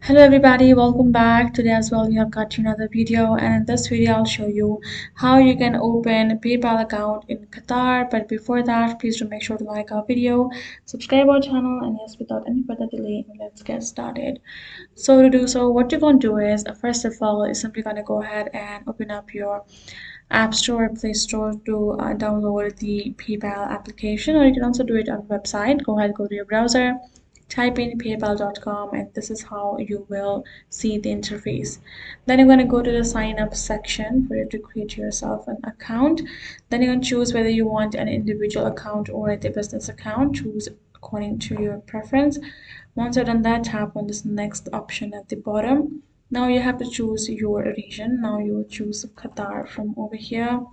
Hello everybody, welcome back. Today as well we have got another video, and in this video I'll show you how you can open a PayPal account in Qatar. But before that, please do make sure to like our video, subscribe our channel, and yes, without any further delay, let's get started. So to do so, what you're going to do is first of all is simply going to go ahead and open up your App Store or Play Store to download the PayPal application, or you can also do it on the website. Go ahead, go to your browser, type in paypal.com, and this is how you will see the interface. Then you're going to go to the sign up section for you to create yourself an account. Then you're going to choose whether you want an individual account or the business account. Choose according to your preference. Once you're done that, tap on this next option at the bottom. Now you have to choose your region. Now you will choose Qatar from over here.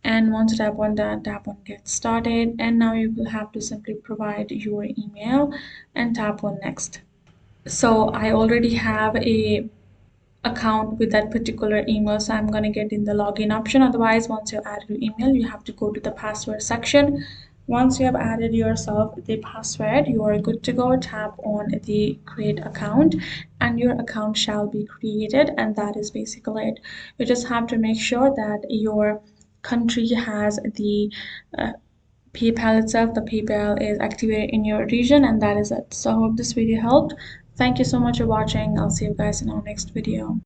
And once you tap on that, tap on get started. And now you will have to simply provide your email and tap on next. So I already have a account with that particular email, so I'm going to get in the login option. Otherwise, once you add your email, you have to go to the password section. Once you have added yourself the password, you are good to go. Tap on the create account and your account shall be created, and that is basically it. You just have to make sure that your country has the PayPal itself, the PayPal is activated in your region, and that is it. So I hope this video helped. Thank you so much for watching. I'll see you guys in our next video.